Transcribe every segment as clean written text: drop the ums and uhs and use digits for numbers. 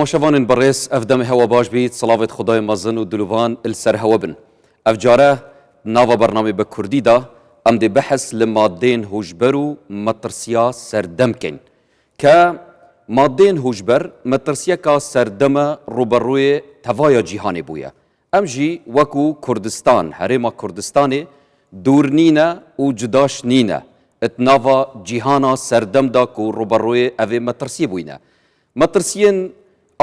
تماشاوان بررس افدم هوا باش بيت صلاة خدای مزن و دلوان السر هوا بن افجاره ناوا برنامه بكردي دا ام دي بحث لمادين هوجبرو مترسيا سردم كين كا مادين هوجبر مترسيا كا سردم روبروي توايا جيهاني بويا ام جي وكو كردستان هريما كردستاني دور نينا و جداش نينا اتناوا جيهانا سردم دا كو روبروي اوه مترسي بوينا مترسيين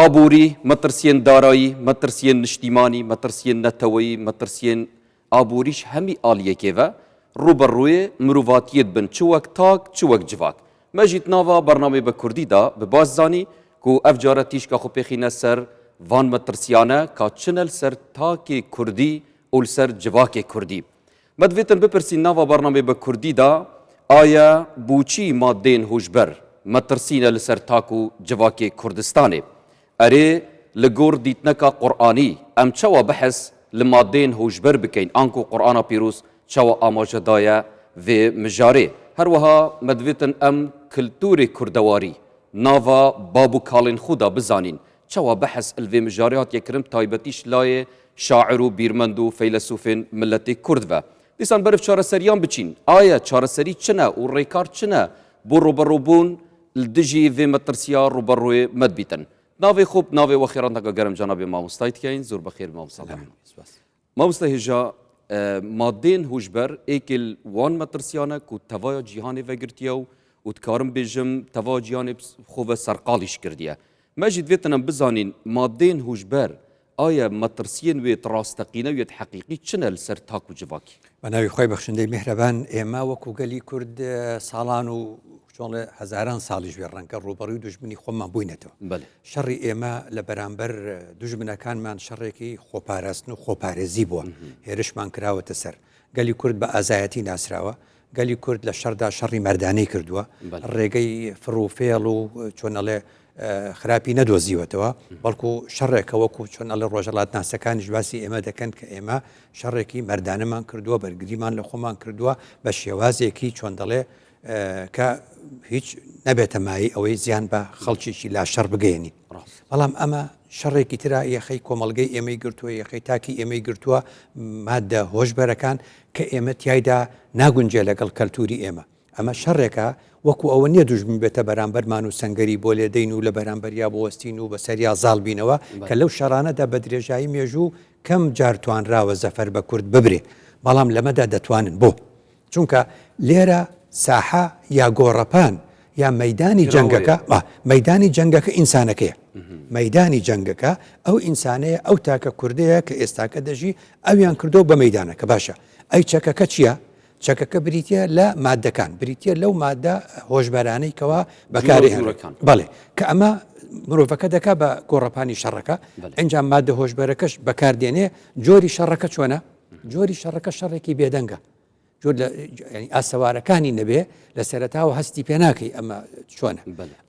آبوری، مترسیان دارایی، مترسیان نشتیمانی، مترسیان نتوایی، مترسیان آبوریش همی آلیه که و روبروی مرواتیت بن چوک تاک چوک جواک. مجید نوا برنامه به کردی دا به باز زانی که افجارتیش که خو پیخینه سر وان مترسیانه که چنل سر تاک کردی اول سر جواک کردی. مدویتن بپرسین نوا برنامه به کردی دا آیا بوچی مادین هوشبر مترسینه لسر تاکو جواک کردستانه. اره لگور دیتنکا قرآنی ام چوا بحث لمادین هوشبر بکین آنکو قرآن پیروز چوا آماجه دایا و مجاره هر وها مدویتن ام کلتور کردواری ناوا بابو کالین خودا بزانین چوا بحث الوی مجاریات یکرم تایبتیش لای شاعر و بیرمند و فیلسوفین ملت کرد و دیسان برف چارەسەریان بچین آیا چارەسەری چنه و ریکار چنه بو روبروبون الدجی و مترسیا روبروی مدبیتن ناوی خوب ناوی و خیران تاکا گرم جناب ماموستایت کین زور بخیر ماموستایت ماموستای هجا مادین هوشبر ایکل وان مترسیانه که توای جیهانی وگرتیو و تکارم بیجم توای جیهانی خوب سرقالیش کردیه مجید ویتنم بزانین مادین هوشبر آیا مترسیین ویت راستقینه ویت حقیقی چنل سر تاکو جواکی بناوی خوی بخشنده مهربان ایما وکو گلی کرد سالان و چون هزاران سالی جوی رنگ روبروی دشمنی خودمان بوینتو. بله. شر ایما لبرانبر دشمن کان من شری کی خوپارست نو خوپارزی بوا. هرش من کراوت سر. گلی کرد با ازایتی ناسراوا. گلی کرد لشر دا شری مردانی کردوا. رگی فروفیلو چون ال خرابی ندوزی و توا. بالکو شر کوکو چون ال رجالات ناسکان جواسی ایما دکن که ایما شر کی مردان من کردوا برگریمان لخومان کردوا بشیوازی کی چون دله که هیچ نبیت مایی اوی زیان با خلچیشی لا شر بگینی. والام اما شر کی ترا یخی کومالگی ایمی گرتوا یخی تاکی ایمی گرتوا ماده هوش برکان که ایمت یایدا نگنجله کل کلتوری ایما. اما شر که وکو اونی دشمن بیت برانبر مانو سنگری بوله دینو لبرانبر یا بوستینو بسریا زال بینوا کلو شرانه دا بدرجایی میجو کم جارتوان را و زفر بکرد ببری. والام لمده دتوانن بو. چونکه لیرا ساحه یا گورپان یا میدانی جنگکه میدانی جنگکه انسانکه میدانی جنگکه او انسانه او تاک کردیه که استاک دجی او یان کردو به میدانه که باشه ای چککه چیه چککه بریتیه لا ماده کان بریتیه لو ماده هوشبرانی کوا بکاری هن بله که اما مروفکه دکه با گورپانی شرکه انجام ماده هوشبرکش بکار دینه جوری شرکه چونه جوری شرکه شرکی بیدنگه جود يعني السواركاني نبي لسرتها وهستي بيناكي أما شونه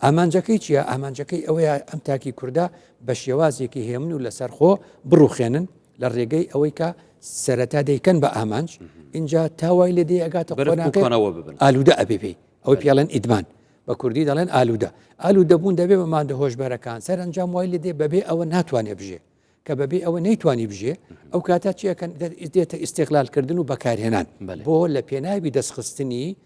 أمان جاكي تيا أمان جاكي أويا أمتاكي كردا باش يوازيكي هيمنو لسرخو بروخينن للرجاي أويكا سرتها دي كان بأمانش إن جا تاوي لدي أجات قناكي آلودا أبيبي أو بيالن إدمان بكردي دالن آلودا بون دبي ما عندهوش بركان سر أنجام وايل دي ببي أو ناتواني بجي كبابي أو نيتواني بجي أو كاتاتشي كان ديت استغلال كردن وبكار هنان بو لبيناي بدسخستني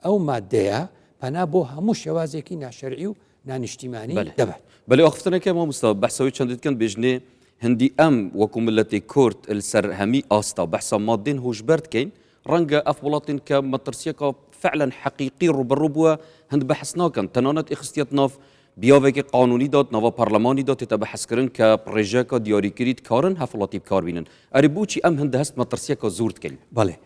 أو مادية فأنا بو هموش يوازيكي نا شرعي نا اجتماعي دبا بل أختنا كما مستوى بحثوي شندت كان بيجني هندي أم وكملتي كورت السر همي أستا بحثا مادين هوشبرت كين رنجا أفولاتين كمترسيكا فعلا حقيقي ربربوا هند بحثنا كان تنانت اخستياتناف بیاوه که قانونی داد نوا پارلمانی داد تا بحث کردن که پروژه که دیاری کرد کارن هفلاتی کار بینن اری بوچی ام هند هست مترسیه که زورت کل بله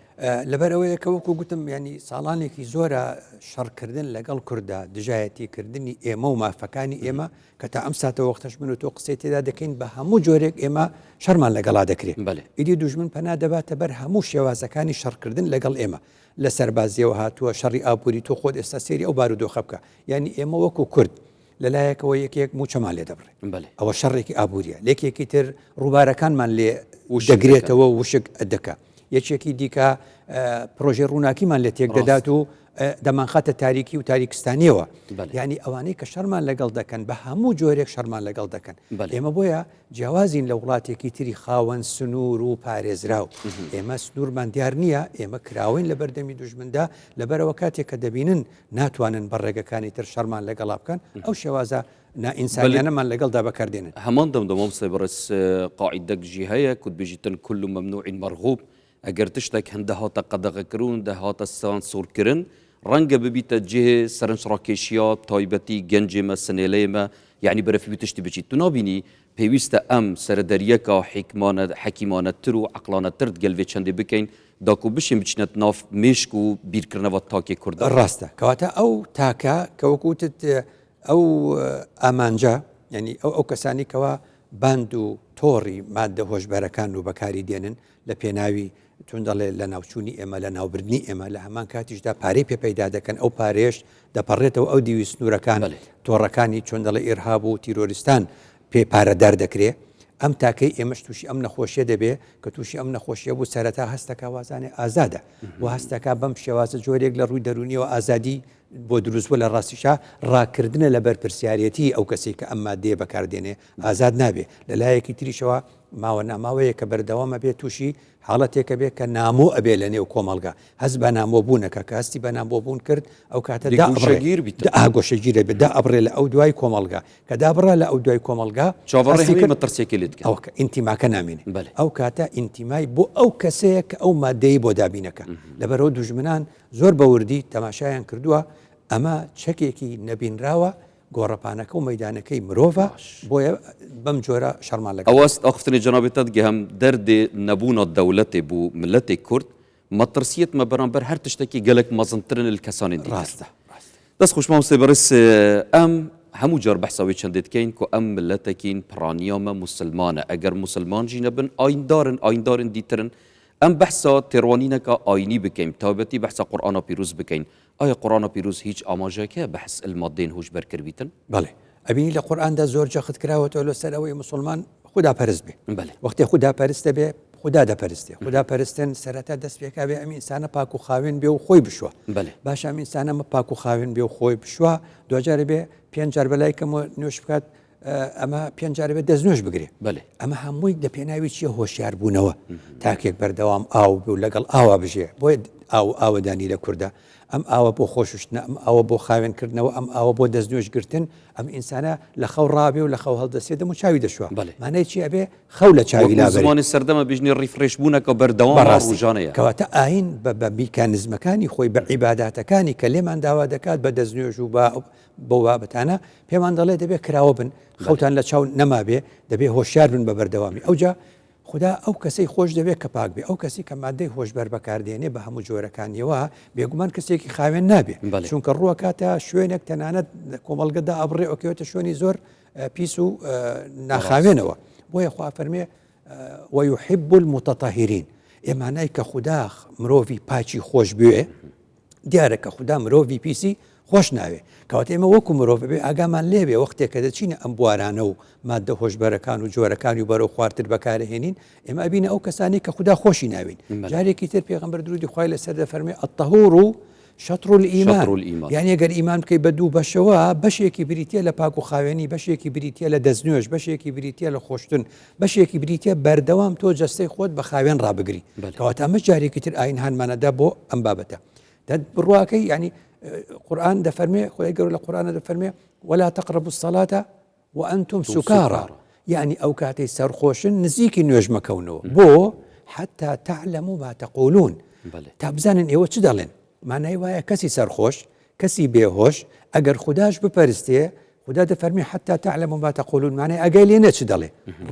لبروی که وکو گفتم یعنی سالانی که زورا شر کردن لگل کرده دجایتی کردنی ایما و مافکانی ایما که تا امسات وقتش منو تو قصیتی داده کن به همو جورک ایما شرمان لگل دکری بله ایدی دشمن پناه دبات بر همو شوازکانی شر کردن لگل ایما لسربازی و هاتو شری آبوری تو خود استاسیری او بارودو خبکه یعنی ایما وکو کرد للايك ويك مو شمال دبر او الشرك ابوريا ليك كتر روبارا كان من لي دغريته وشك الدكا يشكي ديكا بروجي روناكي من لتيك داداتو دەمانخاتە تاریکی و تاریکستانیەوە بەڵێ. یعنی ئەوانەی کە شەرمان لەگەڵ دەکەن بە هەموو جۆرێک شەرمان لەگەڵ دەکەن بەڵێ. ئێمە بۆیە جیاوازین لە وڵاتێکی تری خاوەن سنوور و پارێزراو ئێمە سنوورمان دیار نییە ئێمە کراوین لە بەردەمی دوژمندا لەبەرەوە کاتێک کە دەبینن ناتوانن بە ڕێگەکانی تر شەرمان لەگەڵا بکەن ئەو شێوازە نائینسانیانەمان لەگەڵدا بەکاردێنن هەمان دەمدەمام سێبڕس قاعدەك جی هەیە کوت بژیتن كل ممنوع مرغوب ئەگەر تشتێک هەندە هاتە قەدەغەکردن دە هاتە سانسورکردن ڕەنگە ببیتە جێ سەرنجڕاکێشیا تایبەتی گەنجێمە سنێلەیەمە یعنی بەرەفی تشتی بچیت تو نابینی پێویستە ئەم سەردەریەکە حەکیمانەتر و عەقلانەتر گەلوێ چەندێ بکەین داکو بشین بچنێت ناف مێشک و بیرکردنەوە تاکێ کوردە ڕاستە کەواتە ئەو تاکە کە وەکوتت ئەو ئامانجا ینی ئەو کەسانی کەوا باند و تۆڕی مادە هۆشبەرەکان و بەکاری دێنن لە پێناوی چون دەڵێ لە ناوچوونی ئێمە لە ناوبردنی ئێمە لە هەمان کاتیشدا پارەی پێپەیدا دەکەن ئەو پارێش دەپەڕێتەوە ئەو دیوی سنوورەکان تۆڕەکانی چۆن دەڵێ ئێرهاب و تیرۆریستان پێ پارەدار دەکرێت ئەم تاکەی ئێمەش تووشی ئەم نەخۆشیە دەبێ کە تووشی ئەم نەخۆشیە بوو سەرەتا هەستەکە وازانێ ئازادە و هەستەکە بەم شێوازە جۆرێک لە ڕووی دەرونیەوە ئازادی بۆ دروستبووە لە ڕاستیشا ڕاکردنە لە بەرپرسیارەتی ئەو کەسی کە ئەم مادەیە بەکاردێنێ ئازاد نابێ لە لایەکی تریشەوە ماوە ناماوەیە کە بەردەوامە بێت تووشی حاڵەتێکە بێت کە نامۆ ئەبێ لە نێو کۆمەڵگا هەست بە نامۆبوونەکە کە هەستی بە نامۆبوون کرد ئەو کاتە گۆشەگیرە بێت دا ئەبڕێ لە ئەو دوای کۆمەڵگا کە دابڕە لە ئەو دوای کۆمەڵگا مەترسێکی لێت ئەو ئینتیماکە نامێنێ ئەو کاتە ئینتیمای بۆ ئەو کەسەیە کە ئەو مادەی بۆ دابینەکە لەبەرەوە دوژمنان زۆر بەوردی تەماشایان کردووە ئەمە چەکێکی نەبینراوە گۆڕەپانەکە و مەدانەکەی مرۆڤە بۆیە بەم جۆرە شەرمان لەگەڵ ئەوەست ئەخفتنی جەنابێتت گەهم دەردێ نەبوونە دەوڵەتێ بوو ملەتێک کورد مەترسیەت مە بەرامبەر هەر تشتێکی گەلک مەزنترن کەسانی ڕاستە دەست خوشمام سێبەرس ئەم هەموو جار بەحساوی چەندێتکەین کە ئەم ملەتێکین پرانیامە مسلمانە ئەگەر مسلمانجی نەبن ئایندارن دیترن ئەم بەحسا تێڕوانینەکە ئاینی بکەین تابەتی بەحسا قورئانە پیرۆز بکەین ئایا قورئانە پیرۆز هیچ ئاماژەیەکە بەحس ئلمادێن هۆشبەر کردبیتن بەڵێ ئەبینی لە قورئاندا زۆر جەخت کراوەتەوە لەسەر ئەوەی مسلمان خدا پەرست بێ وەختی خدا پەرستە بێ خدا دەپەرستێ خدا پەرستن سەرەتا دەست پێکا بێ ئەم ئینسانە پاک و خاوێن بێ و خۆی بشوە باش ئەم ئینسانە مە پاک و خاوێن بێ و خۆی بشوە دوجارە بێ 5 جار بەلای کەم نوێش بکات ئەمە 5 جار بێت دەستنوێژ بگرێ ئەمە هەمووی دە پێناوی چیە هۆشیار بوونەوە تاکێک بەردەوام ئاو بێ و لەگەڵ ئاوا بژێ بۆیە ئاوەدانی لە کووردە ئەم ئاوە بۆ خۆششتنە ئەم ئاوە بۆ خاوێنکردنەوە ئەم ئاوە بۆ دەستنوێژگرتن ئەم ئینسانە لە خەو ڕابێ و لە خەو هەڵدەسێ دەم و چاوی دەشوە مانای چی ئەبێ خەو لە چاوی لا زمانی سەردەمە بژنی ڕیفرێشبوونەکە بەردەوام ڕۆژانەیە کەواتە ئاین بە میکانیزمەکانی خۆی بە عیباداتەکانی کە لێمان داوا دەکات بە دەستنوێژ و بۆ بابەتانە پێمان دەڵێ دەبێت کراوە بن خەوتان لە چاو نەمابێ دەبێ هۆشیار بن بە بەردەوامی ئەوجا خدا ئەو کەسەی خۆش دەبێت کە پاک بێ ئەو کەسی کە مادەی هۆشبەر بەکاردێنێ بە هەموو جۆرەکانیەوە بێگومان کەسێکی خاوێن نابێ چونکە ڕووە کاتە شوێنێک تەنانەت کۆمەڵگەدا ئەبڕێ ئۆکەوێتە شوێنی زۆر پیس و ناخاوێنەوە بۆیە خوا فەرمێ ويحب المتطهرين ئێمانای کە خدا مرۆڤی پاچی خۆش بوێ دیارە کە خدا مرۆڤی پیسی خۆش ناوێ کەواتە ئێمە وەکو مرۆڤ بێ ئاگامان لێبێ وەختێک کە دەچینە ئەم بوارانە و مادە هۆشبەرەکان و جۆرەکانی و بەرەو خواردتر بەکارهێنین ئێمە ئەبینە ئەو کەسانی کە خدا خۆشی ناوین جارێکی تر پێغەمبەر درودی خوای لەسەر دەفەرمێ الطهور شطر الإيمان يعني ئەگەر ئیمان بکەی بە دوو بەشەوە بەشێکی بریتە لە پاک و خاوێنی بەشێکی بریتە لە دەستنوێژ بەشێکی بریتە لە خۆشتن بەشێکی بریتە بەردەوام تۆ جەستەی خۆت بە خاوێن ڕابگری کەواتە ئەمە جارێکی تر ئاین هانمانەدا بۆ ئەم بابەتە بڕواکەی ینی قورآن دەفەرمێ خۆی گەورە لە قورآنە دەفەرمێ ولا تقربوا الصلاة وأنتم سكارى يعني ئەو کاتەی سەرخۆشن نزیکی نوێژ مەکەونەوە بۆ حتى تعلموا ما تقولون تا بزانن ئێوە چ دەڵێن مانای وایە کەسی سەرخۆش کەسی بێهۆش ئەگەر خوداش بپەرستێ خدا دەفەرمێ حتى تعلموا ما تقولون مانای ئاگای لێ نەچ دەڵێ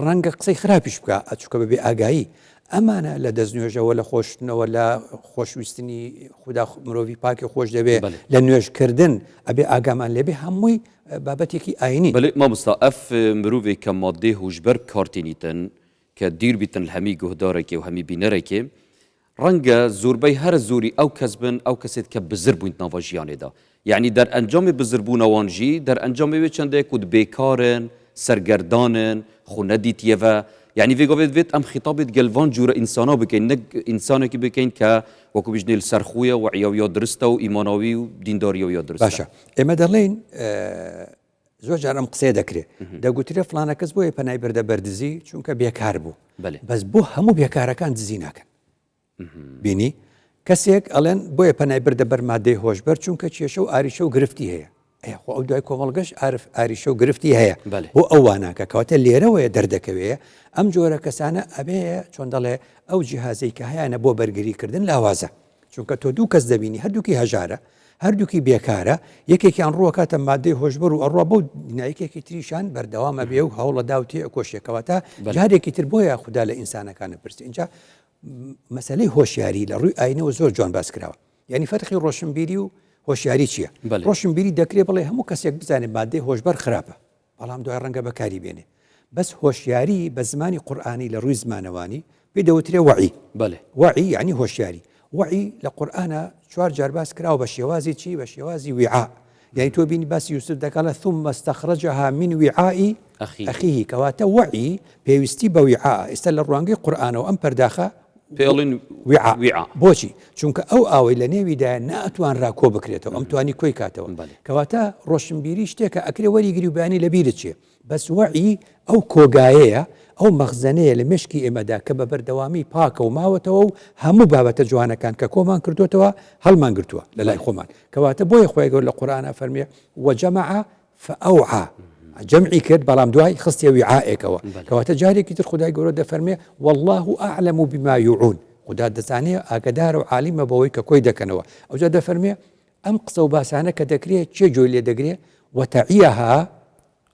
ڕەنگە قسەی خراپیش بکە ئەچووکە بەبێ ئاگایی ئەمانە لە دەستنوێژەوە لە خۆشتنەوە لە خۆشویستنی خدا مرۆڤی پاکی خۆش دەبێ لە نوێژکردن ئەبێ ئاگامان لێبێ هەمووی بابەتێکی ئاینی بەڵێ مامۆستا ئەف مرۆڤێک کە مادەی هۆشبەر کارتێنیتن کە دیر بیتن هەمی گۆهدارێکی و هەمی بینەرێکی ڕەنگە زۆربەی هەر زۆری ئەو کەس بن ئەو کەسێت کە بزر بووین ناوە ژیانێدا یعنی دەرئەنجامی بزربوونەوانژی دەرئەنجامی وێ چەندێک و بێکارن سەرگەردانن خو نەدیتیەوە يعني في قبل فيت ام خطابه جلفان جور انسانا بكين نك انسانه كي بكين ك وكو بجني السرخويه وعياويه درسته وايمانوي ودينداريه درسته باشا ئێمە دەڵێن زۆر جارم قسێ دەکرێت دەگوترێ فلانە کەس بۆیە پەنای بردە بەردزی چونکە بێکار بوو بەس بۆ هەموو بێکارەکان دزی ناکەن بینی کەسێک ئەڵێن بۆیە پەنای بردە بەر مادەی هۆشبەر چونکە کێشە و ئاریشە و گرفتی هەیە خۆ ئەو دوای کۆمەڵگەش ئاریشە و گرفتی هەیە بۆ ئەواناکە کەواتە لێرەوەیە دەردەکەوێ ئەم جۆرە کەسانە ئەبێ چۆن دەڵێ ئەو جیهازەی کە هەیەە بۆ بەرگریکردن لاوازە چونکە تۆ دوو کەس دەبینی هەردووکی هەژارە هەردووکی بێکارە یەکێکیان ڕووە کاتە مادەی هۆشبەر و ئەڕوا بۆ نایکێکی تریشان بەردەوامە بێ و هەوڵە داوتێ کۆشیەکەواتە جارێکی تر بۆیە خوددا لە ئینسانەکانە پرسی اینجا مەسلەی هۆشیاری لە ڕووی ئاینەوە زۆر جوان باس کراوە یعنی فەرقی ڕۆشنبیری و هۆشیاری چییە ڕۆشنبیری دەکرێت بڵێ هەموو کەسێک بزانێت مادەی هۆشبەر خراپە بەڵام دوای ڕەنگە بەکاری بێنێ بەس هۆشیاری بە زمانی قورئانی لە ڕووی زمانەوانی پێی دەوترێ وعی وعی یعنی هۆشیاری وعی لە قورئانە 4 جار باس کراوە بە شێوازی چی بە شێوازی وعاء یعنی تۆ بینی باسی یوسف دەکات ثم استخرجها من وعاء أخيه کەواتە وعی پێویستی بە وعاء ئێستا لە ڕوانگەی قورئانەوە ئەم پەرداخە پێڵین وعاء بۆچی چونکە ئەو ئاوەی لە نێویدا ناتوانرا کۆ بکرێتەوە ئەم توانی کۆی کاتەوە کەواتە ڕۆشنبیری شتێکە ئەکرێ وەریگری و بەیانی لەبیرت چیە بەس وعی ئەو کۆگایەیە ئەو مەخزەنەیە لە مشکی ئێمەدا کە بە بەردەوامی پاکە و ماوەتەوە و هەموو بابەتە جوانەکان کە کۆمان کردوتەوە هەڵمان گرتووە لە لای خۆمان کەواتە بۆیە خۆی گەور لە قورئانە فەرمێ وجەمع فأوعى جمعی کرد بەڵام دوای خستێ وعاءێکەوە کەواتە جارێکی تر خودای گەورە دەفەرمێ والله أعلم بما يوعون خدا دەزانێ ئاگدارە و عالیمە بەوەی کە کۆی دەکەنەوە ئەوجا دەفەرمێ ئەم قسە و باسانە کە دەکرێت چێ جۆی لێ دەگرێت وتعیەها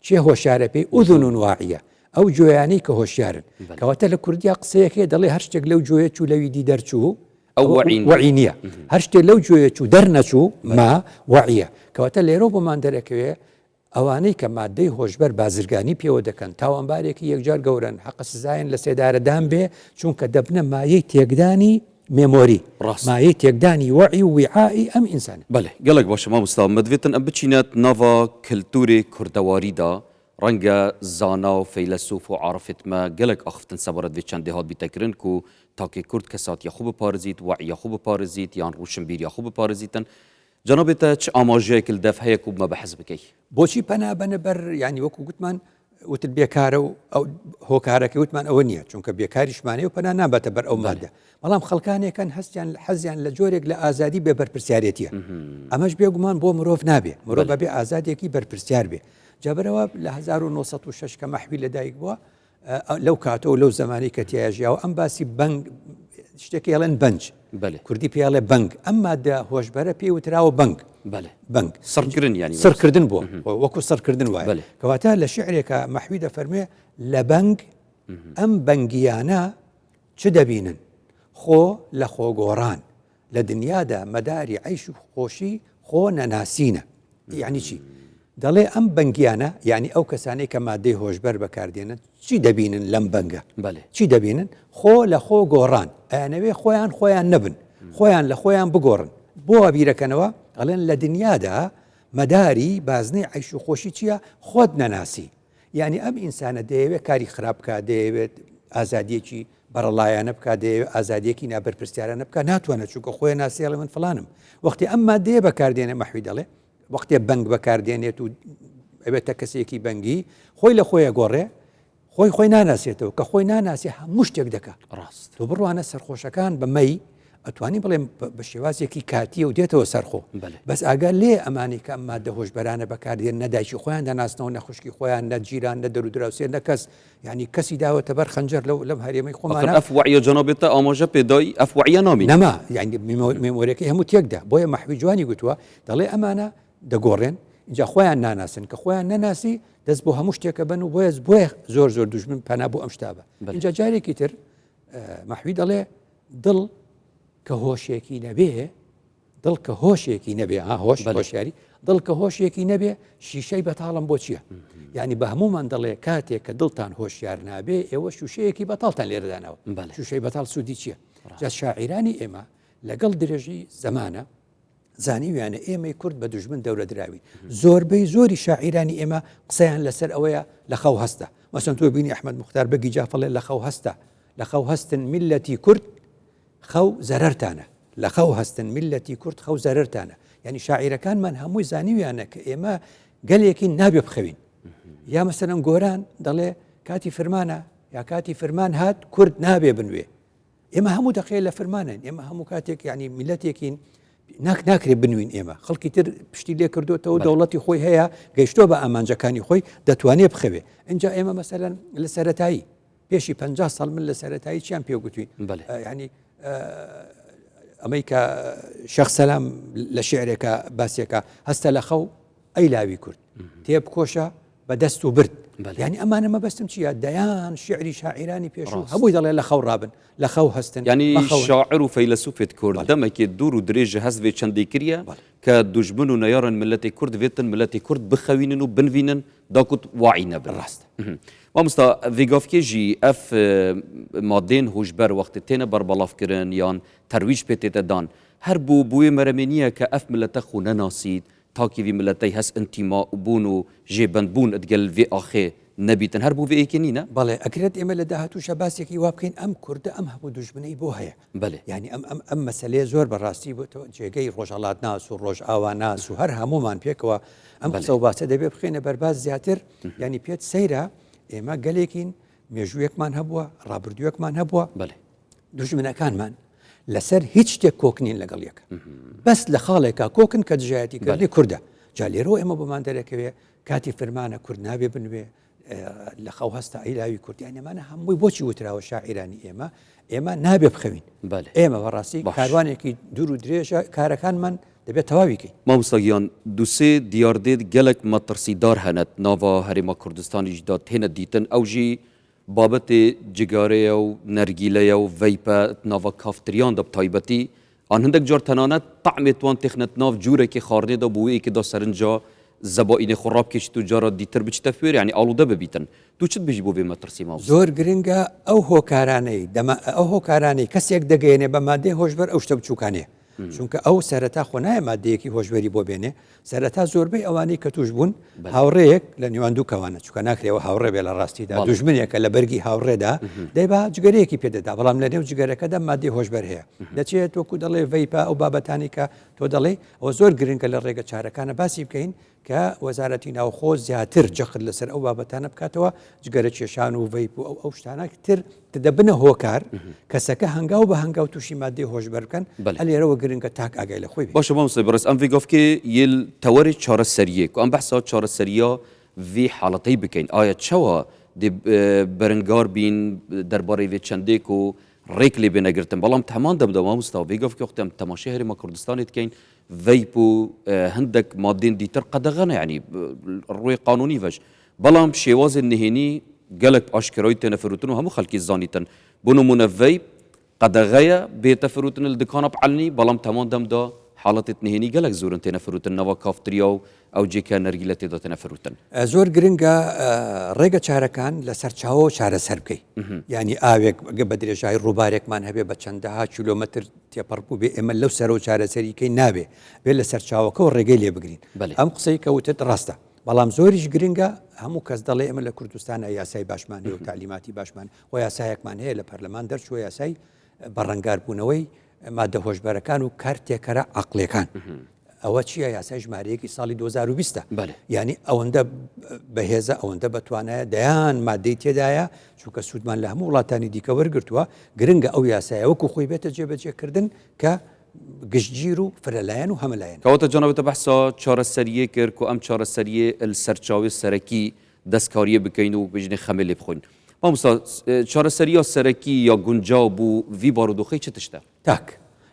چێ هۆشارە پێی ئوذن واعیە ئەو جۆیانەی کە هۆشیارن کەواتە لە کوردیا قسەیەکێ دەڵێ هەر شتێک لەو جۆیە چوو لەوی دی دەرچوو ئەو وعی نییە هەر شتێک لەو جۆیە چوو دەرنەچوو ما وعیە کەواتە لێرە بۆمان دەرەکەوێ ئەوانەی کە مادەی هۆشبەر بازرگانی پێوە دەکەن تاوانبارێکی یەکجار گەورن حەق سزایەن لە سێدارەدان بێ چونکە دەبنە مایەی تێکدانی مێمۆری مایەی تێکدانی وعی و وعائی ئەم ئینسانە بەڵێ گەڵک باشە مامۆستا مدوێتن ئەم بچینەت ناڤا کلتوری کوردەواریدا ڕەنگە زانا و فەیلسوف و عارفێتمە گەلک ئاخفتن سەبارەت بێ چەند دێهات بیتەکردن و تاکێ کورد کەساتیە خوب بپارێزیت وعیە خوب بپارێزیت یان ڕوشنبیریە خوب بپارێزیتن جنابێتە چ ئاماژەیەک لدەف هەیە و بمە بەحەز بکەی بۆچی پەنا بەنە بەر ینی وەکو گوتمان وتت بێکارە و ئەو هۆکارەکە وتمان ئەوە نییە چونکە بێکاریشمانێ و پەنا نابەتە بەر ئەو مادە بەڵام خەڵکانێکن هەستیان حەزیان لە جۆرێک لە ئازادی بێ بەرپرسیارەتیە ئەمەش بێگومان بۆ مرۆڤ نابێ مرۆڤ بەبێ ئازادێکی بەرپرسیار بێ جابرەوە لە 1906 کە مەحوی لەدایک بووە لەو کاتەوە لەو زمانی کە تیاژیاوە ئەم باسی بەنگ شتێکی ئەڵێن بەنج کوردی پێڵێ بەنگ ئەم مادە هۆشبەرە پێی وتراوە بەنگ بەنگ سەرکردن ینی سەرکردن بۆ وەکو سەرکردن وایە کەواتە لە شعرێکە مەحوی دەفەرمێ لە بەنگ ئەم بەنگیانە چ دەبینن خۆ لە خۆگۆڕان لە دنیادا مەداری عیش و خۆشی خۆ نەناسینە یعنی چی دەڵێ ئەم بەنگیانە یعنی ئەو کەسانەی کە مادەی هۆشبەر بەکاردێنن چی دەبینن لەم بەنگە چی دەبینن خۆ لە خۆ گۆڕان ئەیانەوێ خۆیان نەبن خۆیان لە خۆیان بگۆڕن بۆ بیرەکەنەوە ئەڵێن لە دنیادا مەداری بازنەی عیش و خۆشی چییە خۆت نەناسی یعنی ئەم ئینسانە دەیەوێت کاری خراپ بکات دەیەوێت ئازادیەکی بەرەڵایانە بکات دەیەوێت ئازادیەکی نابەرپرسیارانە بکات ناتوانێت چونکە خۆی ناسیڵە من فلانم وەختی ئەم مادەیە بەکاردێنێ مەحوی دەڵێ وەختێ بەنگ بەکاردێنێت و ئەوێتە کەسێکی بەنگی خۆی لە خۆیە گۆڕێ خۆی ناناسێتەوە کە خۆی ناناسی هەموو شتێک دەکات ڕاست تۆ بڕوانە سەرخۆشەکان بەمەی ئەتوانی بڵێم بە شێوازێکی کاتیە و دێتەوە سەرخۆ بەس ئاگال لێ ئەمانی کە ئەم مادە هۆشبەرانە بەکاردێن نەدایکی خۆیان دەناسنەوە نەخشکی خۆیان نە جیران نە دەرودراوسێ نە کەس ینی کەسی داوەتە بەر خەنجەر لەم هەرێمەی خۆمانە ئەف وعیە جەنابێتە ئاماژە پێدای ئەف وعیە نامی نەما یعنی مێمۆریەکەی هەموو تێکدا بۆیە مەحوی جوانی گوتووە دەڵێ ئەمانە دەگۆڕێن اینجا خۆیان ناناسن کە خۆیان نەناسی دەست بۆ هەموو شتێکە بن و بۆیە زۆر دوژمن پەنا بۆ ئەم شتابە اینجا جارێکی تر مەحوی دەڵێ دڵ کە هۆشێکی نەبێ دڵ کە هۆشێکی نەبێ هۆشیاری دڵ کە هۆشێکی نەبێ شیشەی بەتاڵم بۆ چییە یعنی بە هەمومان دەڵێ کاتێک کە دڵتان هۆشیار نابێ ئێوە شوشەیەکی بەتاڵتان لێرەدانەوە شوشەی بەتاڵ سوودی چییە جا شاعیرانی ئێمە لەگەڵ درێژی زەمانە زانیویانە ئێمەی کورد بە دوژمن دەورە دراوی زۆربەی زۆری شاعیرانی ئێمە قسەیان لەسەر ئەوەیە لە خەو هەستە مثلا تۆ بینی ئەحمەد موختار بەگی جا فەڵێ لە خەو هەستە لە خەو هەستن میلەتی کورد خەو زەرەرتانە لە خەو هەستن میلەتی کورد خەو زەرەرتانە یعنی شاعیرەکانمان هەمووی زانیویانە کە ئێمە گەلێکی نابێ بخەوین یا مەسەلەن گۆران دەڵێ کاتی فرمانە یا کاتی فرمان هات کورد نابێ بنوێ ئێمە هەموو دەقەیە لە فرمانن ئێمە هەموو کاتێک یعنی میلەتێکین ناکرێ بنوین ئێمە خەڵکی تر پشتی لێ کردوتەوە دەوڵەتی خۆی هەیە گەیشتۆ بە ئامانجەکانی خۆی دەتوانێت بخەوێ اینجا ئێمە مەسەلەن لە سەرەتایی پێشی 50 ساڵ من لە سەرەتایی چیان پێگوتوین ینی ئەمەی کە شەخ سەلام لە شعرێکە باسیەکە هەستە لە خەو ئەی لاوی کورد تێبکۆشە بە دەست و برد یعنی ئەمانە مەبەستم چییە دەیان شعری شاعیرانی پێشوو هەمووی دەڵێ لە خەو ڕابن لە خەو هەستن ینی شاعر و فەیلسوفێت کورد دەمێکی دوور و درێژە هەست بێ چەندی کریە کە دوژمن و نەیارن ملەتی کورد بێتن ملەتی کورد بخەوینن و بنوینن داکوت واعی نەبن ڕاستە مامۆستا ڤێگافکێژی ئەف مادێن هۆشبەر وەختی تێنە بەربەڵافکردن یان تەرویج پێ تێتەدان هەر بوو بووێ مەرەمێنیە کە ئەف ملەتە خو نەناسیت تاکیوی ملەتەی هەست ئینتیما بوون و ژێبەندبوون ئەدگەل vê ئاخێ نەبیتن هەر بوو vê نینە بەڵێ ئەکرێت ئێمە لە داهاتووشە باسێکی وا بکەین ئەم کوردە ئەم هەموو دوژمنەی بۆ هەیە ینی ئەم مەسلەیە زۆر بەڕاستی بۆتەوە جێگەی ڕۆژهەڵات ناس و ڕۆژ ئاوا ناس و هەر هەمومان پێکەوە ئەم قسە و باسە دەبێ بخێنە بەرباز زیاتر ینی پێت سەیرە ئێمە گەلێکین مێژوویەکمان هەبووە ڕابردوویەکمان هەبووە دوژمنەکانمان لەسەر هیچ شتێک کۆکنین لەگەڵ یەکە بەس لە خاڵێکا کۆکن کە دژایەتی کردی کووردە جا لێرەوە ئێمە بۆمان دەرەکەوێ کاتی فرمانە کورد نابێ بنوێ لە خەو هەستا ئەیلاوی کوردیان ئێمانە هەمووی بۆچی وتراوە شاعیرانی ئێمە نابێ بخەوین ئێمە بەڕاستی کاروانێکی دوور و درێژە کارەکانمان دەبێت تەواویکەین مامۆستاگیان دووسێ دیاردێت gelek مەترسیدار هەنەت ناوا هەرێما کوردستانیشدا تێنە دیتن ئەو ژی بابەتێ جگارەیە و نەرگیلەیە و veype nava kaftiriyan da taybetî an hindek car tenane temê wan texnet nav cûrekê xwarinê da bû wêyekê da serinca zebaînê xwe rabkêşit û cara dîtir biçite fêr yanî alude bibîtin tu çi dibêjî bo vê me tirsî maw زۆر گرنگە ئەو هۆکارانەی ئەو هۆکارانەی کەسێک دەگەێنێ بە مادەی هۆشبەر ئەو شتە بچووکانەیە چونکە ئەو سەرەتا خۆ نایە مادەیەکی هۆشبەری بۆ بێنێ سەرەتا زۆربەی ئەوانەی کە توش بوون هاوڕێیەک لە نێوان دوو کەوانە چونکە ناکرێەوە هاوڕێ بێ لە ڕاستیدا دوژمنێکە لە بەرگی هاوڕێدا دەیبا جگەرەیەکی پێدەدا بەڵام لە نێو جگەرەکەدا مادەی هۆشبەر هەیە دەچێت وەکو دەڵێ veype ئەو بابەتانی کە تۆ دەڵێ ئەوە زۆر گرنگە لە ڕێگە چارەکانە باسی بکەین کە وەزارەتی ناوخۆ زیاتر جەخت لەسەر ئەو بابەتانە بکاتەوە جگەرە کێشان و veype و ئەو شتانە تر دەبنە هۆکار کەسەکە هەنگاو بە هەنگاو تووشی مادەی هۆشبەر بکەن لێرەوە گرنگە تاک ئاگای لە خۆی باشە مامۆستا بەڕێز ئەم vêgavkê yê tewarê çareseriyê ku em behsa çareseriya vê haleteyê bikein aya çawa dê beringar bîn derbarê vê çendêk û rêk lê bê negirtin belam teman demda mamosta vêgavkê wextê em temaşê herêma Kurdistanê dikein veype û hindek madên dîtir qedeğene yanî rûyê qanûnî veş belam şêwazên nihênî gelek aşkerayî têne firûtin û hemû xelkî zanîtin bû nimûne veyp qedeğeya bête firûtin li dikana beelnî belam teman demda حالەتێت نهێنی gelek zorin têne firûtin nava kaftiriya و ئەو جێکە نەرگیلە تێدا تێنە فرûtin زۆر گرنگە ڕێگە چارەکان لەسەر چاوە چارەسەر بکەی ینی ئاوێک بە درێژایی ڕووبارێکمان هەبێ بە چەندەها کیلۆمەتر تێپەڕبوو بێ ئێمە لەو سەر و چارەسەریکەی نابێ بێ لەسەر چاوەکەەوە ڕێگەی لێ بگرین ئەم قسەی کەوتت ڕاستە بەڵام زۆریش گرنگە هەموو کەس دەڵێ ئێمە لە کوردستانە یاسای باشمان هەیە و تعلیماتی باشمان و یاسایەکمان هەیە لە پەرلەمان دەرچووە یاسای بەڕەنگاربوونەوەی مادە هۆشبەرەکان و کارتێکەرە عەقلەکان ئەوە چییە یاسای ژمارەیەکی ساڵی 2020 ینی ئەوەندە بەهێزە ئەوەندە بەتوانایە دەیان مادەی تێدایە چونکە سوودمان لە هەموو وڵاتانی دیکە وەرگرتووە گرنگە ئەو یاسایە وەکو خۆی بێتە جێبەجێکردن کە گشتگیر و فرەلایەن و هەملایەن کەواتە جەنابەتە بەحسا چارەسەریە کرد و ئەم چارەسەریە سەرچاوی سەرەکی دەستکاریە بکەین و بژنێ خەمێ لێ بخۆین مامۆستا چارەسەریە سەرەکی یا گونجاو بوو ڤی بارودۆخەی چ تشتە تاک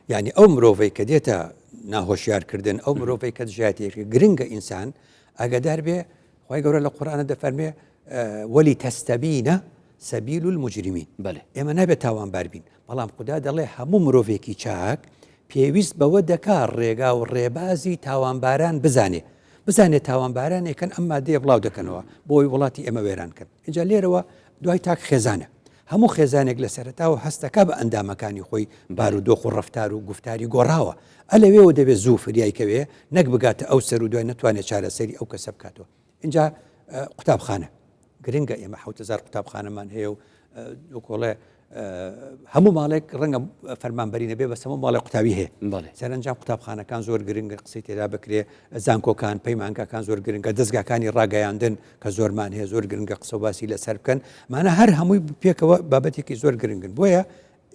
یعنی ئەو مرۆڤەی کە دێتە ناهۆشیارکردن ئەو مرۆڤەی کە دژایەتێکی گرنگە ئینسان ئاگادار بێ خی گەورە لە قورئانە دەفەرمێ وەلی تەستەبینە سەبیل المجرمین ئێمە نابێت تاوانبار بین بەڵام خوددا دەڵێ هەموو مرۆڤێکی چاک پێویست بەوە دەکات ڕێگا و ڕێبازی تاوانباران بزانێت تاوانبارانێکن ئەم مادەیە بڵاو دەکەنەوە بۆی وڵاتی ئێمە وێرانکەن اینجا لێرەوە دوای تاک خێزانە هەموو خێزانێک لە سەرەتاوە هەستەکە بە ئەندامەکانی خۆی بارودۆخ و ڕەفتار و گفتاری گۆڕاوە ئەلەوێەوە دەبێت زوو فریایکەوێ نەک بگاتە ئەو سەر و دوای نەتوانێت چارەسەری ئەو کەسە بکاتەوە اینجا قوتابخانە گرنگە ئێمە 7000 قوتابخانەمان هەیە و وەکۆڵێ هەموو ماڵێک ڕەنگە فەرمانبەری نەبێ بەس هەموو ماڵی قوتابی هەیە سەرنجام قوتابخانەکان زۆر گرنگە قسەی تێدا بکرێ زانکۆکان پەیمانگاکان زۆر گرنگە دەستگاکانی ڕاگەیاندن کە زۆرمان هەیە زۆر گرنگە قسە و باسی لەسەر بکەن مانە هەر هەمووی پێکەوە بابەتێکی زۆر گرنگن بۆیە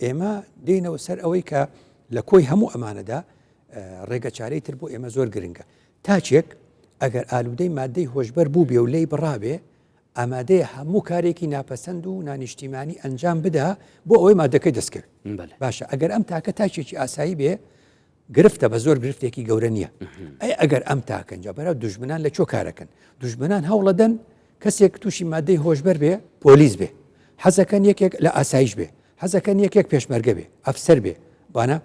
ئێمە دێنەوە سەر ئەوەی کە لە کۆی هەموو ئەمانەدا ڕێگە چارەی تر بۆ ئێمە زۆر گرنگە تاچێک ئەگەر ئالوودەی مادەی هۆشبەر بوو بێ و لی بڕابێ ئامادەیە هەموو کارێکی ناپەسەند و نانیشتیمانی ئەنجام بدا بۆ ئەوەی مادەکەی دەستکرد باشە ئەگەر ئەم تاکە تاچێکی ئاسایی بێ گرفتە بە زۆر گرفتێکی گەورە نییە ئەی ئەگەر ئەم تاکەنجە بەرەو دوژمنان لە چۆ کارەکەن دوژمنان هەوڵەدەن کەسێک تووشی مادەی هۆشبەر بێ پۆلیس بێ حەزەکەن یەکێک لە ئاسایش بێ حەزەکەن یەکێک پێشمەرگە بێ ئەفسەر بێ بانە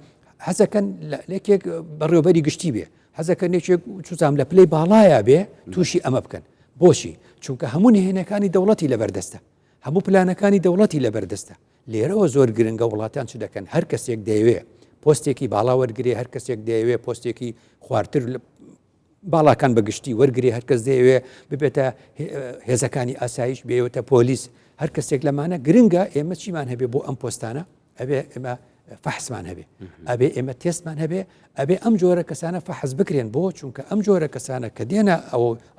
حەزەکەن لەکێک بەڕێوەبەری گشتی بێ حەزەکەن یەکێک چوزام لە پلەی باڵایە بێ تووشی ئەمە بکەن بۆچی چونکە هەموو نهێنەکانی دەوڵەتی لەبەردەستە هەموو پلانەکانی دەوڵەتی لەبەردەستە لێرەوە زۆر گرنگە وڵاتیان چ دەکەن هەر کەسێک دەیەوێ پۆستێکی باڵا وەرگێ هەر کەسێک دەیەوێ پۆستێکی خواردتر باڵاکان بەگشتی وەرگێ هەر کەس دەیەوێ ببێتە هێزەکانی ئاسایش بێوێتە پۆلیس هەر کەسێک لەمانە گرنگە ئێمە چیمان هەبێ بۆ ئەم پۆستانە ئەبێ ئێمە فەحسمان هەبێ ئەبێ ئێمە تێستمان هەبێ ئەبێ ئەم جۆرە کەسانە فەحز بکرێن بۆ چونکە ئەم جۆرە کەسانە کە دێنە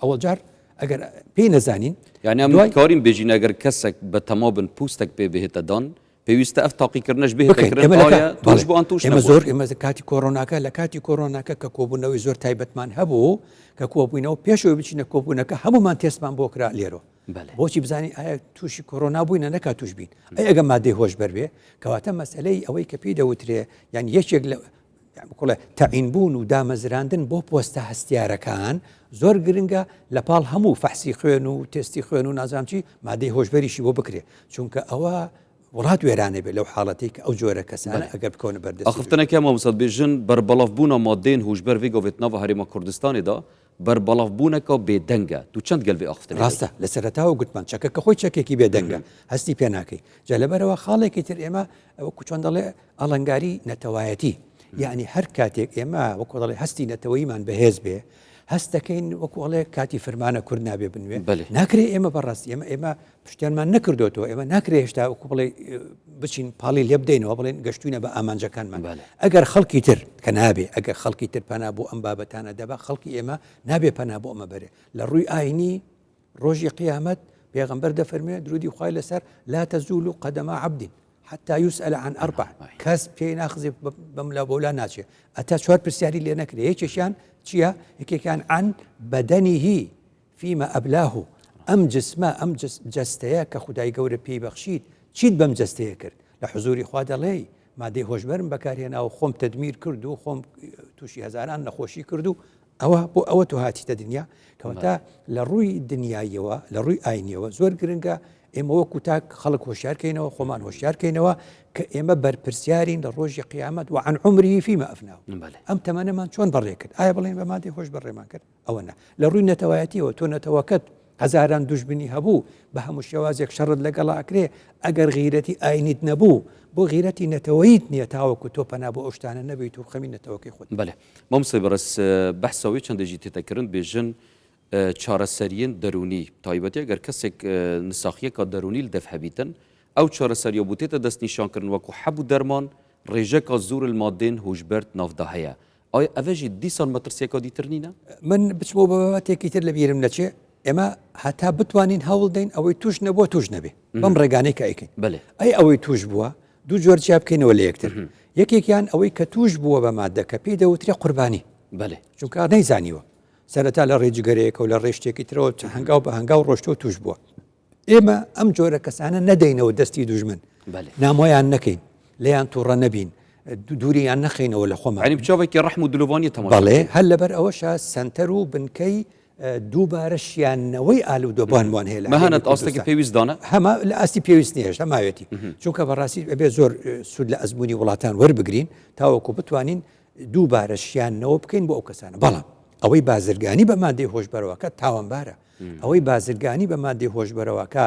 ئەوە جار ئەگەر پێی نەزانین یعنی ئەم کاریم بێژین ئەگەر کەسێک بە تەمابن پوستێک پێ بهێتە دان پێویستە ئەف تاقیکردنەش ئێمە زۆر ئێمە کاتی کۆڕۆناکە لە کاتی کۆڕۆناکە کە کۆبوونەوەی زۆر تایبەتمان هەبوو کە کۆبووینەوە پێشەوەی بچینە کۆبوونەکە هەمومان تێستمان بۆ کرا لێرۆ بۆچی بزانین ئایا تووشی کۆڕۆنا بووینە نەکا توش بین ئەگە مادەی هۆشبەر بێ کەواتە مەسئلەی ئەوەی کە پێی دەوترێ یان یەکێک لە بڵێ تەعینبوون و دامەزراندن بۆ پۆستە هەستیارەکان زۆر گرنگە لە پاڵ هەموو فەحسی خوێن و تێستی خوێن و نازانچی مادەی هۆشبەریشی بۆ بکرێ چونکە ئەوە وڵات وێرانێ بێت لەو حاڵەتی کە ئەو جۆرە کەسانە ئەگەر بکەونە بەردەست ئەخفتنەکە مامۆستا بێژن بەربەڵافبوونە مادەین هۆشبەر vê govêt nava Herêma Kurdistanê da berbelavbûneka bêdeng e tu çend gel vê axiftinê ڕاستە لە سەرەتاوە گوتمان چەکە خۆی چەکێکی بێدەنگە هەستی پێ ناکەی جا لەبەرەوە خاڵێکی تر ئێمە وەکو چۆن دەڵێ ئەڵەنگاری نەتەوایەتی یعنی هەر کاتێک ئێمە وەکو دەڵێ هەستی نەتەوەیمان بەهێز بێ هەستەکەین وەکوڵێ کاتی فرمانە کورد نابێ بنوێ ناکرێ ئێمە بەڕاستی ئێمە پشتیانمان نەکردوەوە ئێمە ناکرێ هێشتا وەکو بڵێ بچین پاڵی لێ بدەینەوە بڵێن گەشتوینە بە ئامانجەکانمان ئەگەر خەڵکی تر کە نابێ ئەگەر خەڵکی تر پەنا بۆ ئەم بابەتانە دەبا خەڵکی ئێمە نابێ پەنا بۆ ئەمە بەرێ لە ڕووی ئاینی ڕۆژی قیامەت پێغەمبەر دەفەرمێ درودی خوای لەسەر لا تەزول قەدەما عەبد حتى يسأل عن أربع كاس بين أخذ بملا بولا ناتشي أتا شوار برسياري اللي نكري هيك شان تشيا هيك كان عن بدنه فيما أبلاه أم جسمه أم جستيا كخداي قوري بي بخشيد تشيد بم جستيا كر لحضوري خواد الله ما دي هوش برم بكاري هنا وخم تدمير كردو خم توشي هزاران نخوشي كردو أو هاتي الدنيا كوتا لروي الدنيا يوا لروي آين يوا زور قرنقا ئێمە وەکو تاک خەڵک هۆشیارکەینەوە خۆمان هۆشیارکەینەوە کە ئێمە بەرپرسیارین لە ڕۆژی قیامەت و عن عمری فيما ئەفناو ئەم تەمەنەمان چۆن بەڕێ کرد ئایا بڵێن بە مادەی هۆش بەڕێمان کرد ئەوە نە لە ڕووی نەتەوایەتیەوە تۆ نەتەوەکەت هەزاران دوژبنی هەبوو بە هەموو شێوازێک شەڕت لەگەڵا ئەکرێ ئەگەر غیرەتی ئاینیت نەبوو بۆ غیرەتی نەتەوەیت نییە تاوەکو تۆ پەنا بۆ ئەو شتانە نەبیت و بخەمی نەتەوەکەی خۆت بەڵێ مامۆستا بەڕێز بەحسەوەی چەندێکی تێتەکردن بێژن چارەسەریین دەرونی تایبەتی ئەگەر کەسێک نساخیەکە دەرونی دەف هەبیتن ئەو چارەسەریە بوتێتە دەستنیشانکردن وەکو حەبوو دەرمان ڕێژەکە زۆر المادێن هۆشبەرت ناودا هەیە ئایا ئەڤژی دیسان مەترسیەکە دیتر نینە من بچمەوە بە بابەتێکی تر لە بیرم نەچێ ئێمە هەتا بتوانین هەوڵ دەین ئەوەی توش نەبووە توش نەبێ بەم ڕێگانەی کە ئەیکەین ئەی ئەوەی توش بووە دوو جۆر چیا بکەینەوە لە یەکتر یەکێکیان ئەوەی کە توش بووە بە مادەکە پێی دەوترێ قوربانی چونکە نەیزانیوە سەرەتا لە ڕێجگەرەیەکە و لە ڕێشتێکی ترەوە هەنگاو بە هەنگاو ڕۆشتەوە توش بووە ئێمە ئەم جۆرە کەسانە نەدەینەوە دەستی دوژمن نامۆیان نەکەین لەیان تووڕە نەبین دووریان نەخینەوە لە خۆمان ینی بچاوێکی ڕەحم و دلوانی تەماشا بەڵێ هەر لەبەر ئەوەشە سەنتەر و بنکەی دووبارە شیانەوەی ئالوودۆبانوان هەیە مەهانەت ئاستێکی پێویستدانە هەمە لە ئاستی پێویست نیەش هەماوێتی چونکە بەڕاستی ئەبێ زۆر سوود لە ئەزمموی وڵاتان وەربگرین تاوەکو بتوانین دووبارە شیانەوە بکەین بۆ ئەو کەسانە بەڵام ئەوەی بازرگانی بە مادەی هۆشبەرەوەکە تاوانبارە ئەوەی بازرگانی بە مادەی هۆشبەرەوەکە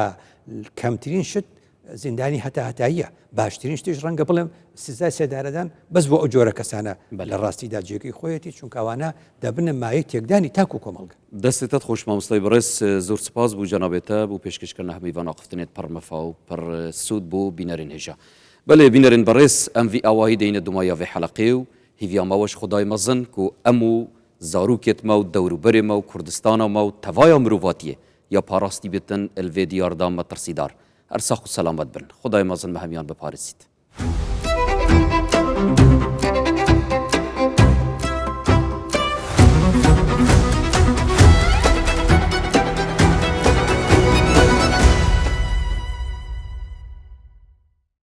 کەمترین شت زیندانی هەتاییە باشترین شتێش ڕەنگە بڵێم سزای سێدارەدان بەس بۆ ئەو جۆرە کەسانە لە ڕاستیدا جێگەی خۆیەتی چونکەوانە دەبنە مایە تێکدانی تاکو کۆمەڵگە دەستێتت خۆش مامۆستای بەڕێز زۆر سپاس بوو جەنابێتە بۆ پێشکەشکردن هەمیوان ئاقفتنێت پڕمەفا و پڕ سوود بۆ بینەرین هێژە بەڵێ بینەرین بەڕێز ئەم ڤی ئاواهی دەینە دومایاڤێ حەلەقێ و هیڤیاماوەش خدای مەزن و ئەم و زاروکێتمە و دەوروبەرێمە و کوردستانەمە و تەڤایە مرۆڤاتیە یا پاراستی بێتن ئەلڤێ دیاردا مەترسیدار هەر ساخ و سەلامەت بن خدای مەزن بە هەمیان بپارێزیت